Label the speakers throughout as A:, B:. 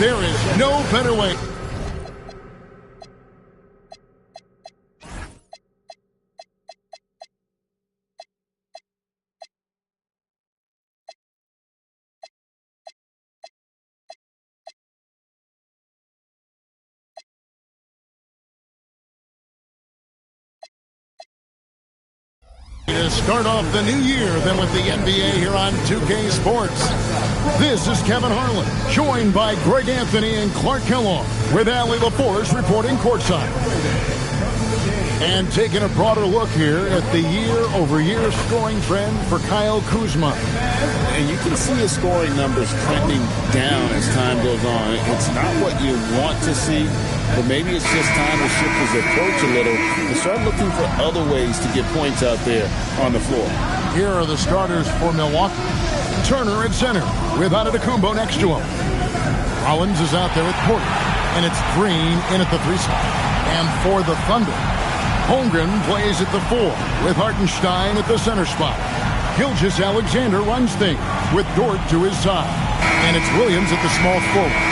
A: There is no better way. To start off the new year than with the NBA here on 2K Sports. This is Kevin Harlan, joined by Greg Anthony and Clark Kellogg, with Allie LaForce reporting courtside. And taking a broader look here at the year-over-year scoring trend for Kyle Kuzma.
B: And you can see his scoring numbers trending down as time goes on. It's not what you want to see, but maybe it's just time to shift his approach a little and start looking for other ways to get points out there on the floor.
A: Here are the starters for Milwaukee. Turner at center with Antetokounmpo next to him. Rollins is out there at Porter, and it's Green in at the 3 spot. And for the Thunder, Holmgren plays at the 4 with Hartenstein at the center spot. Gilgeous-Alexander runs things with Dort to his side. And it's Williams at the small forward.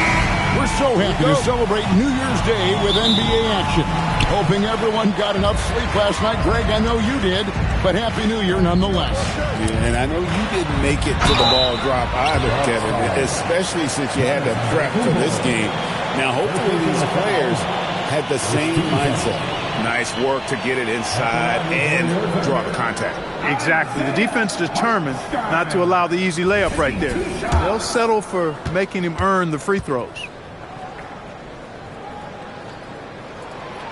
A: We're so happy to celebrate New Year's Day with NBA action. Hoping everyone got enough sleep last night. Greg, I know you did, but Happy New Year nonetheless.
B: Yeah, and I know you didn't make it to the ball drop either, Kevin, especially since you had to prep for this game. Now, hopefully these players had the same mindset.
C: Nice work to get it inside and draw the contact.
D: Exactly. The defense determined not to allow the easy layup right there. They'll settle for making him earn the free throws.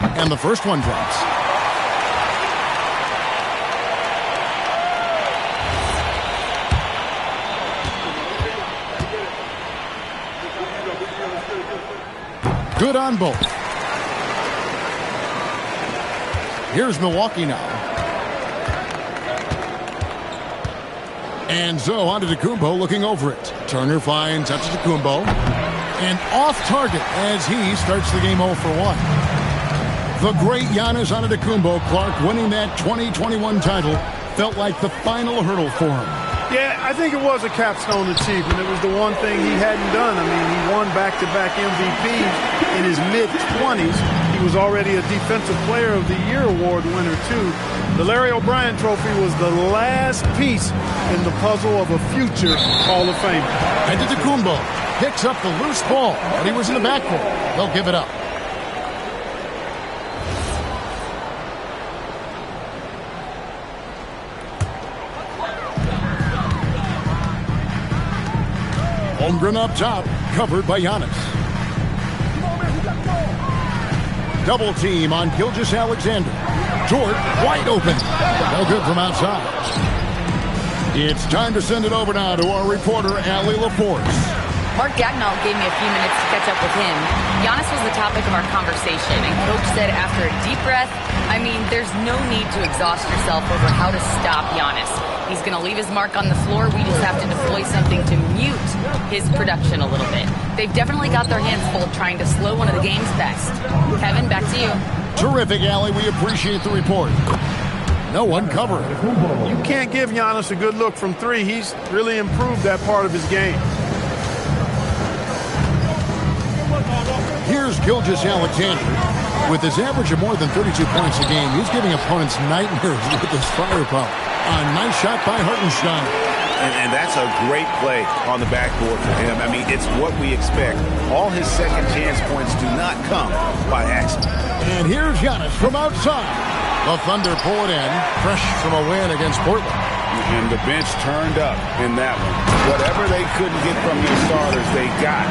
A: And the first one drops. Good on both. Here's Milwaukee now. And so Antetokounmpo looking over it. Turner finds Antetokounmpo. And off target as he starts the game 0 for 1. The great Giannis Antetokounmpo, Clark, winning that 2021 title felt like the final hurdle for him.
D: Yeah, I think it was a capstone achievement. It was the one thing he hadn't done. I mean, he won back-to-back MVPs in his mid-20s. He was already a Defensive Player of the Year award winner, too. The Larry O'Brien Trophy was the last piece in the puzzle of a future Hall of Famer.
A: Antetokounmpo picks up the loose ball, but he was in the backcourt. They'll give it up. Holmgren up top, covered by Giannis. Double team on Gilgeous-Alexander. Dort wide open. No good from outside. It's time to send it over now to our reporter, Allie LaForce.
E: Mark Dagnall gave me a few minutes to catch up with him. Giannis was the topic of our conversation, and Coach said after a deep breath, I mean, there's no need to exhaust yourself over how to stop Giannis. He's going to leave his mark on the floor. We just have to deploy something to mute his production a little bit. They've definitely got their hands full trying to slow one of the game's best. Kevin, back to you.
A: Terrific, Allie. We appreciate the report. No one covering.
D: You can't give Giannis a good look from 3. He's really improved that part of his game.
A: Here's Gilgeous-Alexander. With his average of more than 32 points a game, he's giving opponents nightmares with his firepower. A nice shot by Hartenstein.
C: And that's a great play on the backboard for him. I mean, it's what we expect. All his second chance points do not come by accident.
A: And here's Giannis from outside. The Thunder pull it in, fresh from a win against Portland.
B: And the bench turned up in that one. Whatever they couldn't get from their starters, they got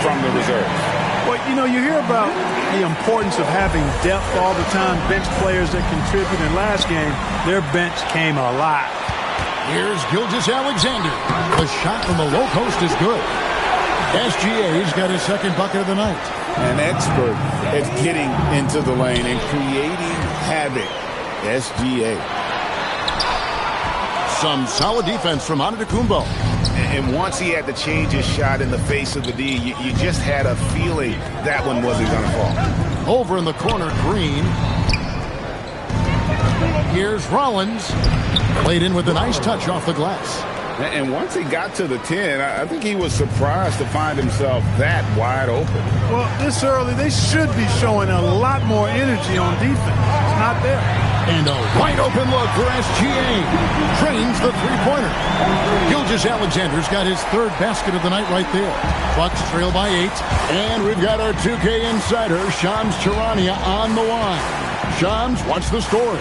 B: from the reserves.
D: Well, you know, you hear about the importance of having depth all the time, bench players that contribute. In last game, their bench came alive.
A: Here's Gilgeous-Alexander. The shot from the low post is good. SGA's got his second bucket of the night.
B: An expert at getting into the lane and creating havoc. SGA.
A: Some solid defense from Antetokounmpo.
C: And once he had to change his shot in the face of the D, you just had a feeling that one wasn't going to fall.
A: Over in the corner, Green. Here's Rollins. Played in with a nice touch off the glass.
B: And once he got to the 10, I think he was surprised to find himself that wide open.
D: Well, this early, they should be showing a lot more energy on defense. It's not there.
A: And a wide open look for SGA. Drains the three-pointer. Gilgeous-Alexander's got his third basket of the night right there. Bucks trail by 8. And we've got our 2K insider, Shams Charania, on the line. Shams, what's the story?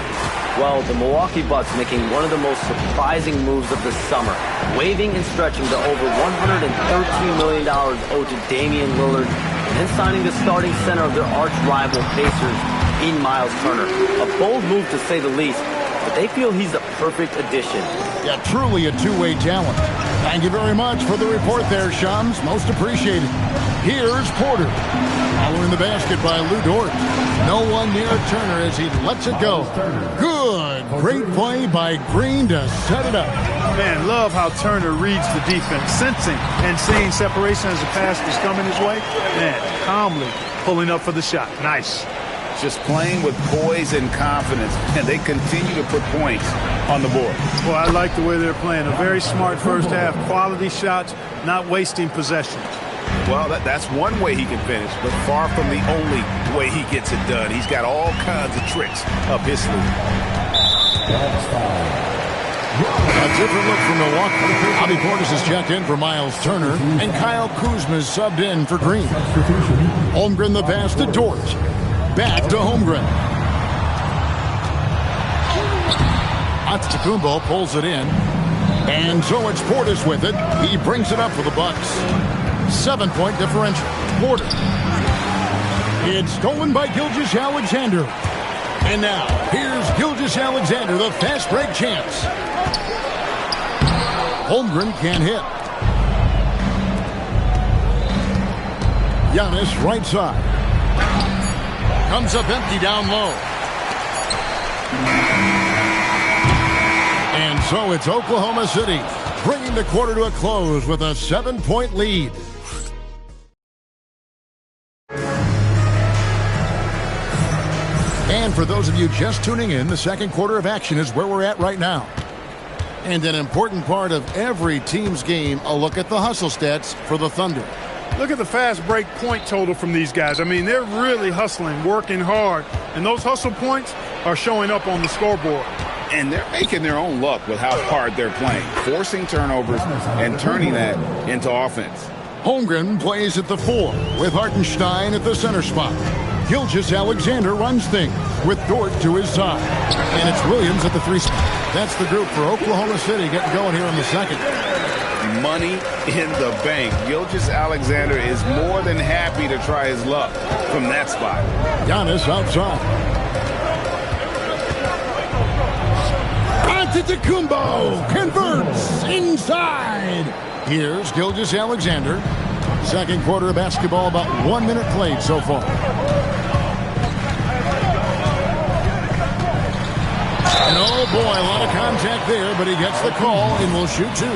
F: Well, the Milwaukee Bucks making one of the most surprising moves of the summer, waiving and stretching the over $113 million owed to Damian Lillard, and then signing the starting center of their arch-rival Pacers in Miles Turner. A bold move to say the least, but they feel he's the perfect addition.
A: Yeah, truly a two-way talent. Thank you very much for the report there, Shams. Most appreciated. Here's Porter. Following the basket by Lou Dort. No one near Turner as he lets it go. Good. Great play by Green to set it up.
D: Man, love how Turner reads the defense, sensing and seeing separation as the pass is coming his way. Man, calmly pulling up for the shot. Nice.
B: Just playing with poise and confidence, and they continue to put points on the board.
D: Well, I like the way they're playing. A very smart first half, quality shots, not wasting possessions.
C: Well, that's one way he can finish, but far from the only way he gets it done. He's got all kinds of tricks up his sleeve.
A: A different look from Milwaukee. Bobby Portis is checked in for Miles Turner, and Kyle Kuzma is subbed in for Green. Holmgren the pass to Dort. Back to Holmgren. Antetokounmpo pulls it in. And so it's Portis with it. He brings it up for the Bucks. 7-point differential. Porter. It's stolen by Gilgeous-Alexander. And now, here's Gilgeous-Alexander, the fast break chance. Holmgren can't hit. Giannis right side. Comes up empty down low. And so it's Oklahoma City bringing the quarter to a close with a 7-point lead. And for those of you just tuning in, the second quarter of action is where we're at right now. And an important part of every team's game, a look at the hustle stats for the Thunder.
D: Look at the fast break point total from these guys. I mean, they're really hustling, working hard, and those hustle points are showing up on the scoreboard.
B: And they're making their own luck with how hard they're playing, forcing turnovers and turning that into offense.
A: Holmgren plays at the 4 with Hartenstein at the center spot. Gilgeous-Alexander runs things with Dort to his side. And it's Williams at the 3 spot. That's the group for Oklahoma City getting going here in the second.
B: Money in the bank. Gilgeous-Alexander is more than happy to try his luck from that spot.
A: Giannis outside. Antetokounmpo converts inside. Here's Gilgeous-Alexander. Second quarter of basketball, about 1 minute played so far. And oh boy, a lot of contact there, but he gets the call and will shoot 2.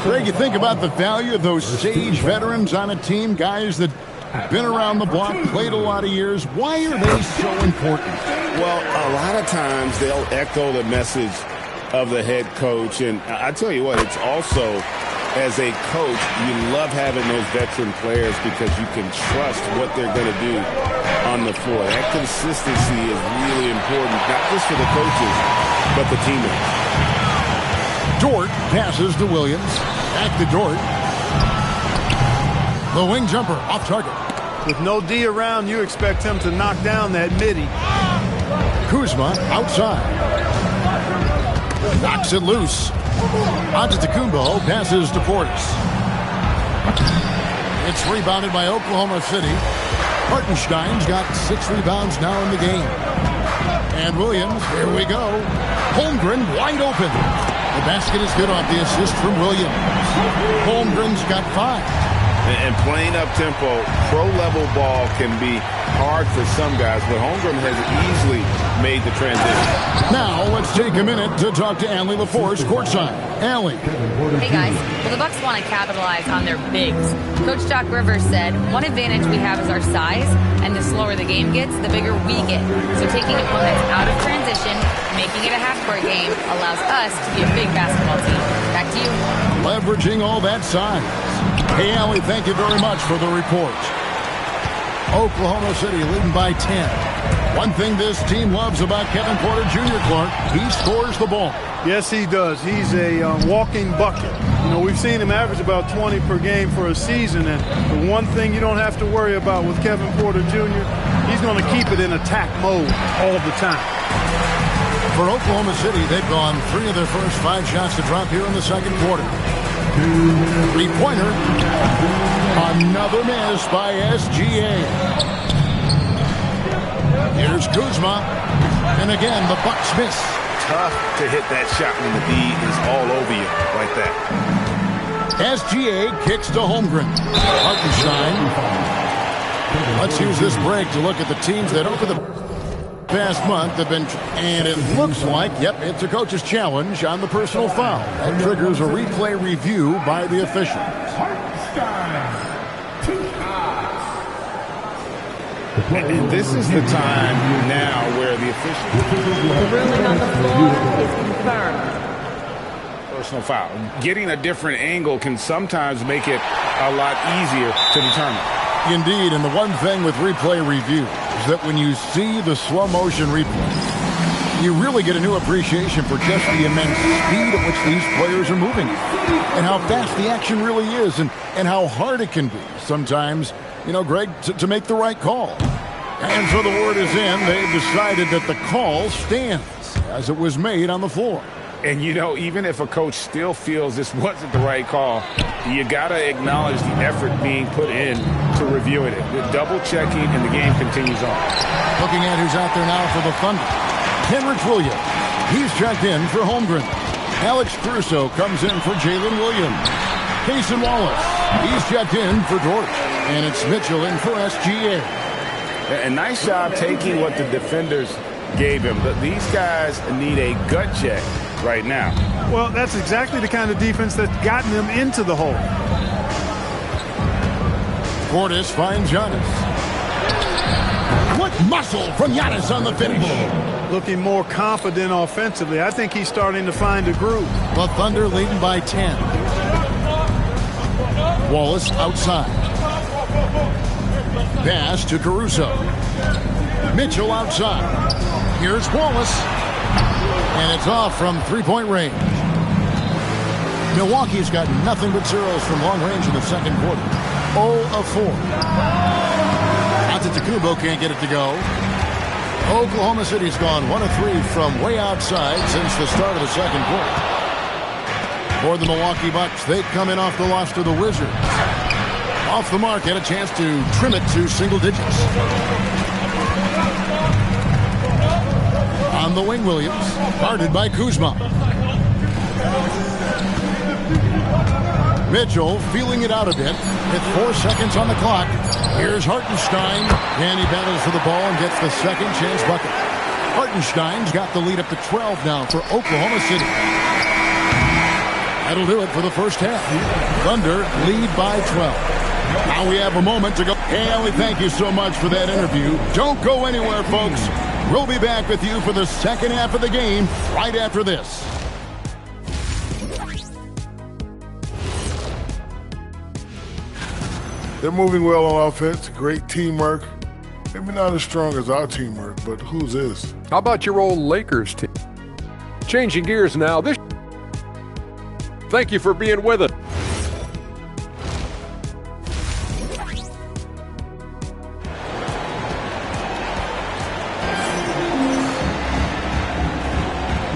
A: Greg, you think about the value of those sage veterans on a team, guys that have been around the block, played a lot of years. Why are they so important?
B: Well, a lot of times they'll echo the message of the head coach. And I tell you what, it's also, as a coach, you love having those veteran players because you can trust what they're going to do on the floor. That consistency is really important, not just for the coaches, but the teammates.
A: Dort passes to Williams. Back to Dort. The wing jumper off target.
D: With no D around, you expect him to knock down that midi.
A: Kuzma outside. Knocks it loose. Antetokounmpo passes to Portis. It's rebounded by Oklahoma City. Hartenstein's got 6 rebounds now in the game. And Williams, here we go. Holmgren wide open. The basket is good off the assist from Williams. Holmgren's got 5.
B: And playing up-tempo, pro-level ball can be hard for some guys, but Holmgren has easily made the transition.
A: Now, let's take a minute to talk to Allie LaForce courtside. Allie.
E: Hey, guys. Well, the Bucks want to capitalize on their bigs. Coach Doc Rivers said, one advantage we have is our size, and the slower the game gets, the bigger we get. So taking opponents out of transition, making it a half-court game, allows us to be a big basketball team. Back to you.
A: leveraging all that size. Hey, Allie, thank you very much for the report. Oklahoma City leading by 10. One thing this team loves about Kevin Porter Jr., Clark, he scores the ball.
D: Yes, he does. He's a walking bucket. You know, we've seen him average about 20 per game for a season, and the one thing you don't have to worry about with Kevin Porter Jr., he's going to keep it in attack mode all the time.
A: For Oklahoma City, they've gone 3 of their first 5 shots to drop here in the second quarter. Three-pointer. Another miss by SGA. Here's Kuzma. And again, the Bucks miss.
C: Tough to hit that shot when the D is all over you like that.
A: SGA kicks to Holmgren. Hartenstein. Let's use this break to look at the teams that over the past month have been, and it looks like, yep, it's a coach's challenge on the personal foul. That triggers a replay review by the official.
B: And this is the time now where the official.
G: The ruling on the floor is confirmed.
B: Personal foul. Getting a different angle can sometimes make it a lot easier to determine.
A: Indeed, and the one thing with replay review is that when you see the slow motion replay, you really get a new appreciation for just the immense speed at which these players are moving and how fast the action really is and how hard it can be sometimes, you know, Greg, to make the right call. And so the word is in. They've decided that the call stands as it was made on the floor.
B: And, you know, even if a coach still feels this wasn't the right call, you got to acknowledge the effort being put in to reviewing it. With double-checking, and the game continues on.
A: Looking at who's out there now for the Thunder. Kenrich Williams. He's checked in for Holmgren. Alex Caruso comes in for Jalen Williams. Cason Wallace. He's checked in for George. And it's Mitchell in for SGA.
B: A nice job taking what the defenders gave him. But these guys need a gut check right now.
D: Well, that's exactly the kind of defense that's gotten them into the hole.
A: Portis finds Giannis. What muscle from Giannis on the finish.
D: Looking more confident offensively. I think he's starting to find a groove.
A: The Thunder leading by 10. Wallace outside. Pass to Caruso. Mitchell outside. Here's Wallace. And it's off from three-point range. Milwaukee's got nothing but zeros from long range in the second quarter. 0 of 4. Antetokounmpo can't get it to go. Oklahoma City's gone 1 of 3 from way outside since the start of the second quarter. For the Milwaukee Bucks, they come in off the loss to the Wizards. Off the mark, had a chance to trim it to single digits. On the wing, Williams, guarded by Kuzma. Mitchell feeling it out a bit with 4 seconds on the clock. Here's Hartenstein, and he battles for the ball and gets the second chance bucket. Hartenstein's got the lead up to 12 now for Oklahoma City. That'll do it for the first half. Thunder lead by 12. Now we have a moment to go. Hey, Allie, thank you so much for that interview. Don't go anywhere, folks. We'll be back with you for the second half of the game right after this.
H: They're moving well on offense. Great teamwork. Maybe not as strong as our teamwork, but whose is?
I: How about your old Lakers team? Changing gears now. Thank you for being with us.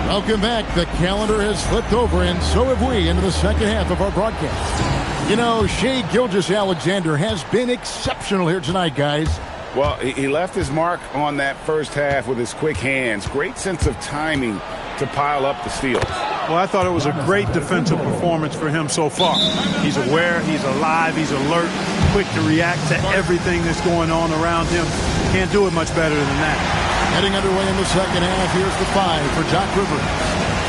A: Welcome back. The calendar has flipped over, and so have we, into the second half of our broadcast. You know, Shai Gilgeous-Alexander has been exceptional here tonight, guys.
B: Well, he left his mark on that first half with his quick hands. Great sense of timing to pile up the steals.
D: Well, I thought it was a great defensive performance for him so far. He's aware, he's alive, he's alert, quick to react to everything that's going on around him. Can't do it much better than that.
A: Heading underway in the second half, here's the 5 for Doc Rivers.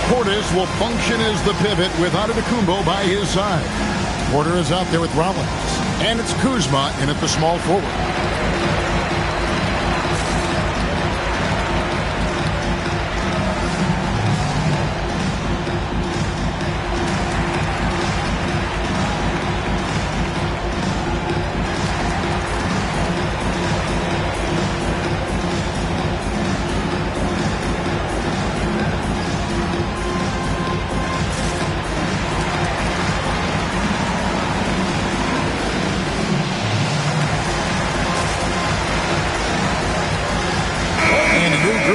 A: Portis will function as the pivot with Antetokounmpo by his side. Porter is out there with Rollins. And it's Kuzma in at the small forward.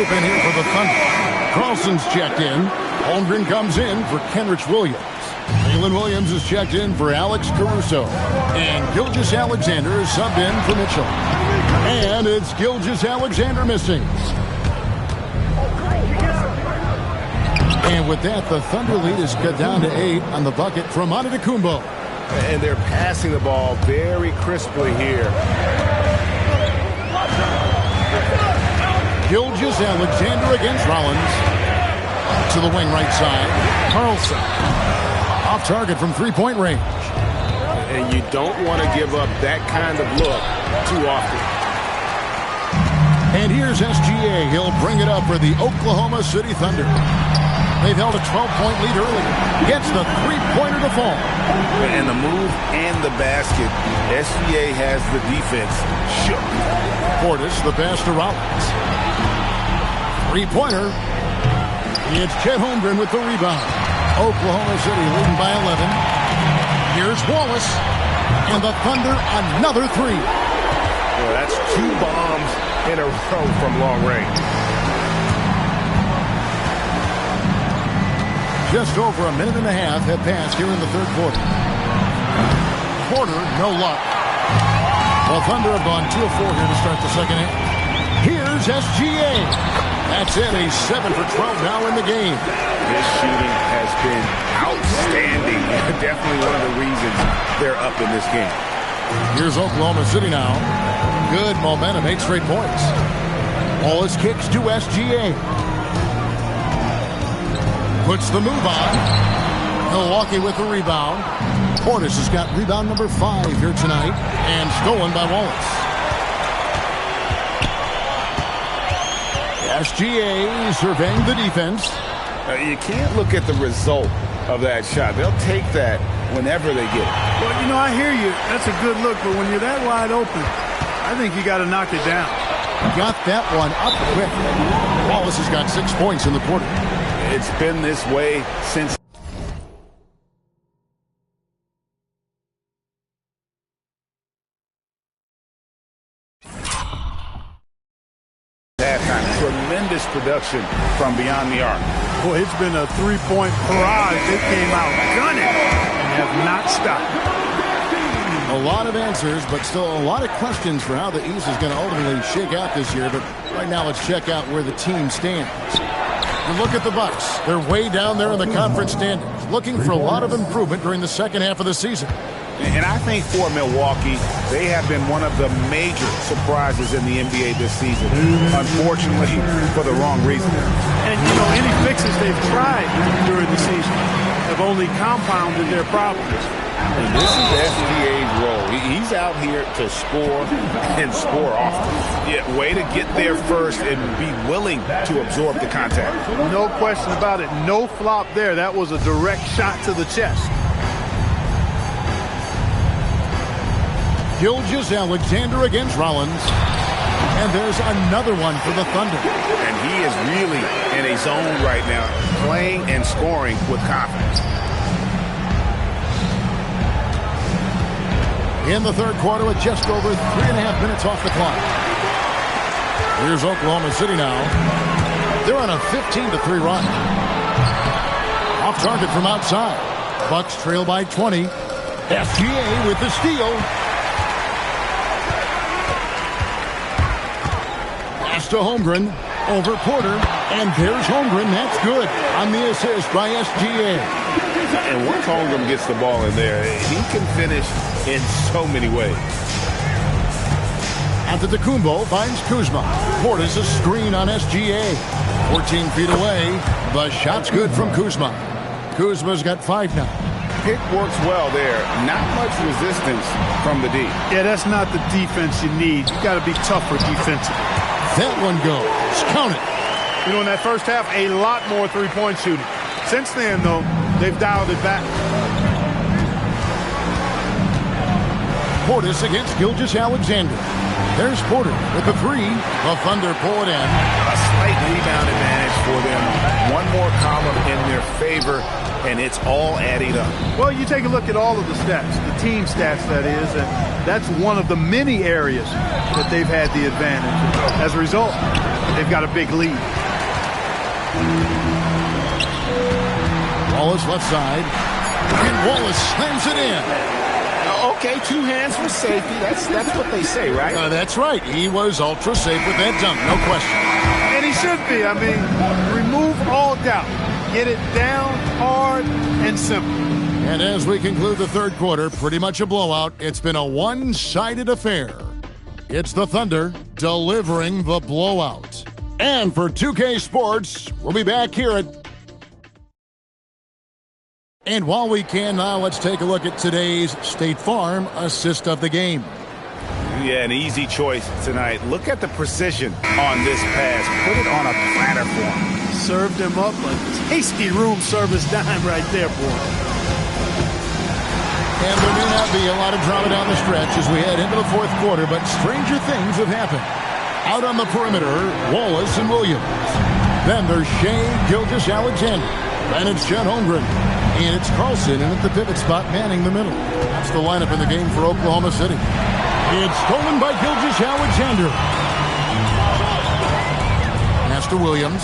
A: bullpen here for the Thunder. Carlson's checked in. Holmgren comes in for Kenrich Williams. Jalen Williams is checked in for Alex Caruso. And Gilgeous-Alexander is subbed in for Mitchell. And it's Gilgeous-Alexander missing. And with that, the Thunder lead is cut down to 8 on the bucket from Antetokounmpo.
C: And they're passing the ball very crisply here.
A: Gilgeous-Alexander against Rollins. To the wing right side. Carlson. Off target from three-point range.
C: And you don't want to give up that kind of look too often.
A: And here's SGA. He'll bring it up for the Oklahoma City Thunder. They've held a 12-point lead earlier. Gets the three-pointer to fall.
C: And the move and the basket. SGA has the defense shook.
A: Portis, the pass to Rollins. Three-pointer. It's Chet Holmgren with the rebound. Oklahoma City leading by 11. Here's Wallace. And the Thunder, another three.
C: Well, that's 2 bombs in a row from long range.
A: Just over a minute and a half have passed here in the third quarter. Porter, no luck. Well, Thunder have gone 2 of 4 here to start the second half. Here's SGA. That's it, a 7 for 12 now in the game.
C: This shooting has been outstanding. Definitely one of the reasons they're up in this game.
A: Here's Oklahoma City now. Good momentum, 8 straight points. Wallace kicks to SGA. Puts the move on. Milwaukee with the rebound. Portis has got rebound number 5 here tonight. And stolen by Wallace. SGA surveying the defense.
C: You can't look at the result of that shot. They'll take that whenever they get it.
D: Well, you know, I hear you. That's a good look. But when you're that wide open, I think you got to knock it down.
A: Got that one up quick. Wallace has got 6 points in the quarter.
C: It's been this way since halftime. Tremendous production from beyond the arc.
D: Boy, it's been a three-point barrage. They came out gunning and have not stopped.
A: A lot of answers, but still a lot of questions for how the East is going to ultimately shake out this year. But right now, let's check out where the team stands. You look at the Bucks. They're way down there in the conference standings, looking for a lot of improvement during the second half of the season.
C: And I think for Milwaukee, they have been one of the major surprises in the NBA this season. Unfortunately, for the wrong reason.
D: And, you know, any fixes they've tried during the season have only compounded their problems.
C: And this is SGA's role. He's out here to score and score often. Yeah, way to get there first and be willing to absorb the contact.
D: No question about it. No flop there. That was a direct shot to the chest.
A: Gilgeous-Alexander against Rollins. And there's another one for the Thunder.
C: And he is really in a zone right now, playing and scoring with confidence.
A: In the third quarter with just over 3.5 minutes off the clock. Here's Oklahoma City now. They're on a 15-3 run. Off target from outside. Bucks trail by 20. SGA with the steal. Pass to Holmgren. Over Porter. And there's Holmgren. That's good on the assist by SGA.
C: And once Holmgren gets the ball in there, he can finish in so many ways.
A: Antetokounmpo finds Kuzma. Portis a screen on SGA. 14 feet away. The shot's good from Kuzma. Kuzma's got 5 now.
C: Pick works well there. Not much resistance from the D.
D: Yeah, that's not the defense you need. You got to be tougher defensively.
A: That one goes. Count it.
D: You know, in that first half, a lot more three-point shooting. Since then, though, they've dialed it back.
A: Portis against Gilgeous-Alexander. There's Porter with the three. The Thunder pull it in.
C: A slight rebound advantage for them. One more column in their favor, and it's all adding up.
D: Well, you take a look at all of the stats, the team stats, that is, and that's one of the many areas that they've had the advantage. As a result, they've got a big lead.
A: Wallace left side. And Wallace slams it in.
C: Okay, 2 hands for safety. That's what they say, right?
A: That's right. He was ultra safe with that dunk, no question.
D: And he should be. I mean, remove all doubt. Get it down, hard, and simple.
A: And as we conclude the third quarter, pretty much a blowout. It's been a one-sided affair. It's the Thunder delivering the blowout. And for 2K Sports, we'll be back here at... And while we can now, let's take a look at today's State Farm assist of the game.
C: Yeah, an easy choice tonight. Look at the precision on this pass. Put it on a platter for him.
D: Served him up a tasty room service dime right there, boy.
A: And there may not be a lot of drama down the stretch as we head into the fourth quarter, but stranger things have happened. Out on the perimeter, Wallace and Williams. Then there's Shea Gilgeous-Alexander. And it's Chet Holmgren. And it's Carlson in at the pivot spot, manning the middle. That's the lineup in the game for Oklahoma City. It's stolen by Gilgeous-Alexander. Pass to Williams.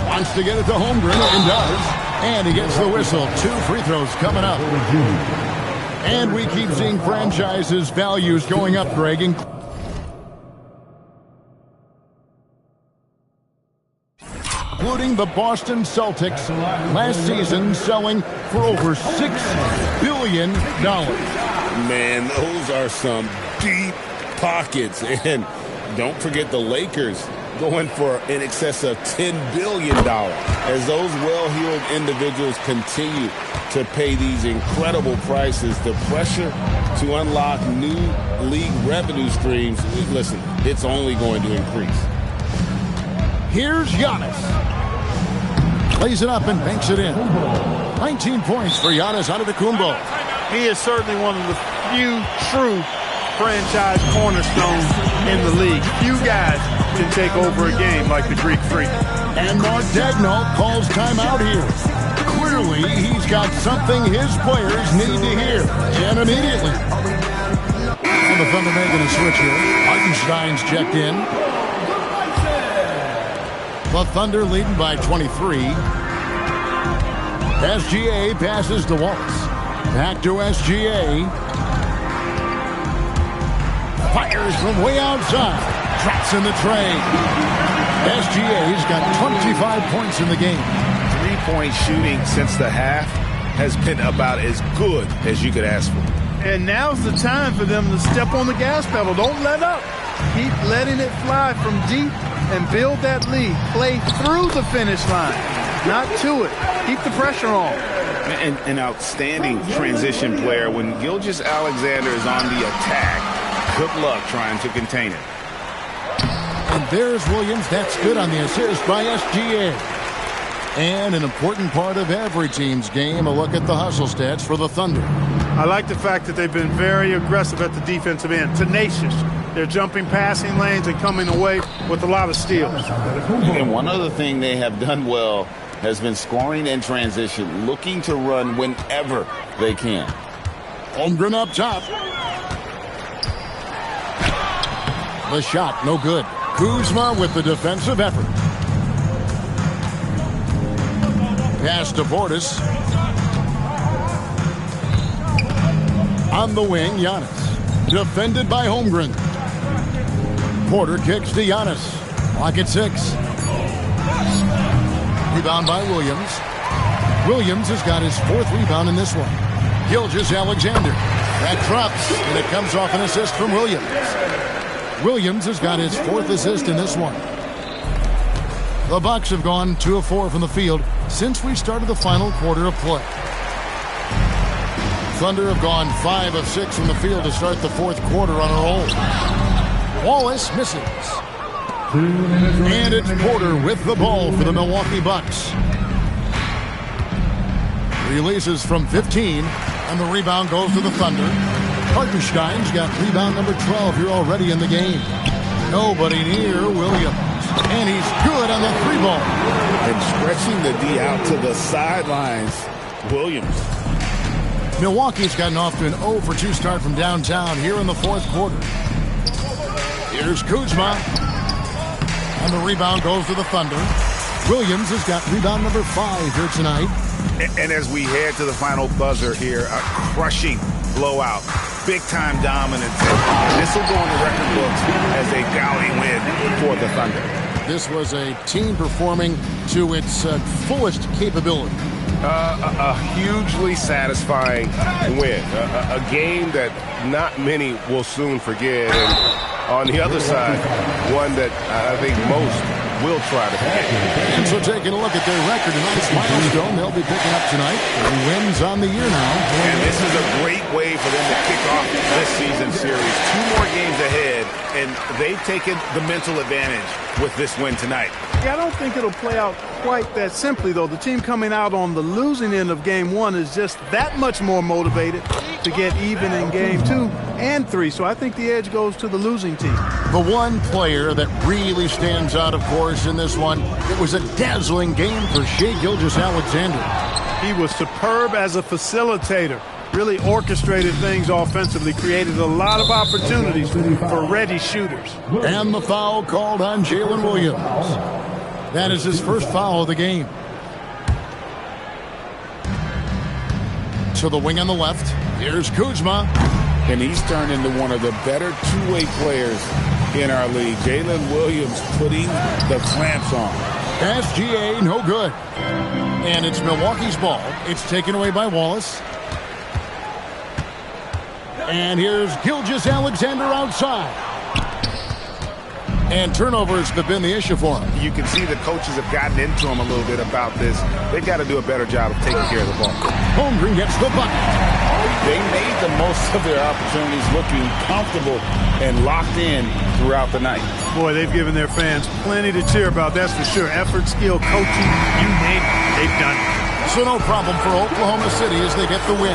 A: Wants to get it to Holmgren, and does. And he gets the whistle. 2 free throws coming up. And we keep seeing franchises' values going up, Greg. Including the Boston Celtics last season selling for over $6 billion.
B: Man, those are some deep pockets. And don't forget the Lakers going for in excess of $10 billion as those well-heeled individuals continue to pay these incredible prices. The pressure to unlock new league revenue streams, listen, it's only going to increase.
A: Here's Giannis. Lays it up and banks it in. 19 points for Giannis Antetokounmpo.
D: He is certainly one of the few true franchise cornerstones in the league. Few guys can take over a game like the Greek Freak.
A: And Mark Daigneault calls timeout here. Clearly, he's got something his players need to hear. And immediately. And the Thunder making a switch here. Hartenstein's checked in. The Thunder leading by 23. SGA passes to Wallace. Back to SGA. Fires from way outside. Drops in the tray. SGA's got 25 points in the game.
C: 3-point shooting since the half has been about as good as you could ask for.
D: And now's the time for them to step on the gas pedal. Don't let up. Keep letting it fly from deep and build that lead. Play through the finish line, not to it. Keep the pressure on.
C: An outstanding transition player. When Gilgeous-Alexander is on the attack, good luck trying to contain it.
A: And there's Williams. That's good on the assist by SGA. And an important part of every team's game, a look at the hustle stats for the Thunder.
D: I like the fact that they've been very aggressive at the defensive end, tenacious. They're jumping passing lanes and coming away with a lot of steals.
B: And one other thing they have done well has been scoring in transition, looking to run whenever they can.
A: Holmgren up top. The shot, no good. Kuzma with the defensive effort. Pass to Portis. On the wing, Giannis. Defended by Holmgren. Porter kicks to Giannis. Clock at 6. Rebound by Williams. Williams has got his 4th rebound in this one. Gilgeous-Alexander. That drops, and it comes off an assist from Williams. Williams has got his 4th assist in this one. The Bucks have gone 2 of 4 from the field since we started the final quarter of play. Thunder have gone 5 of 6 from the field to start the 4th quarter on a roll. Wallace misses. And it's Porter with the ball for the Milwaukee Bucks. Releases from 15, and the rebound goes to the Thunder. Hartenstein's got rebound number 12 here already in the game. Nobody near Williams. And he's good on the three ball.
B: And stretching the D out to the sidelines, Williams.
A: Milwaukee's gotten off to an 0 for 2 start from downtown here in the fourth quarter. Here's Kuzma. And the rebound goes to the Thunder. Williams has got rebound number 5 here tonight.
C: And as we head to the final buzzer here, a crushing blowout. Big-time dominance. And this will go in the record books as a gaudy win for the Thunder.
A: This was a team performing to its fullest capability.
J: A hugely satisfying win. A game that not many will soon forget. And on the other side, one that I think most will try to forget.
A: And so taking a look at their record, a nice milestone they'll be picking up tonight. 3 wins on the year now.
C: And this is a great way for them to kick off this season series. 2 more games ahead, and they've taken the mental advantage with this win tonight.
D: Yeah, I don't think it'll play out quite that simply, though. The team coming out on the losing end of game 1 is just that much more motivated to get even in game 2 and 3. So I think the edge goes to the losing team.
A: The one player that really stands out, of course, in this one, it was a dazzling game for Shai Gilgeous-Alexander.
D: He was superb as a facilitator. Really orchestrated things offensively, created a lot of opportunities for ready shooters.
A: And the foul called on Jalen Williams. That is his first foul of the game. To the wing on the left, here's Kuzma.
B: And he's turned into one of the better two-way players in our league. Jalen Williams putting the clamps on.
A: SGA, no good. And it's Milwaukee's ball. It's taken away by Wallace. And here's Gilgeous-Alexander outside. And turnovers have been the issue for him.
C: You can see the coaches have gotten into him a little bit about this. They've got to do a better job of taking care of the ball.
A: Holmgren gets the bucket.
B: They made the most of their opportunities, looking comfortable and locked in throughout the night.
D: Boy, they've given their fans plenty to cheer about, that's for sure. Effort, skill, coaching, you name it, they've done it.
A: So no problem for Oklahoma City as they get the win.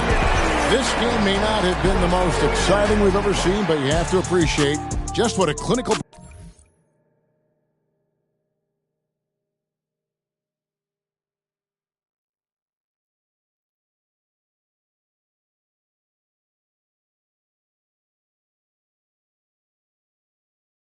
A: This game may not have been the most exciting we've ever seen, but you have to appreciate just what a clinical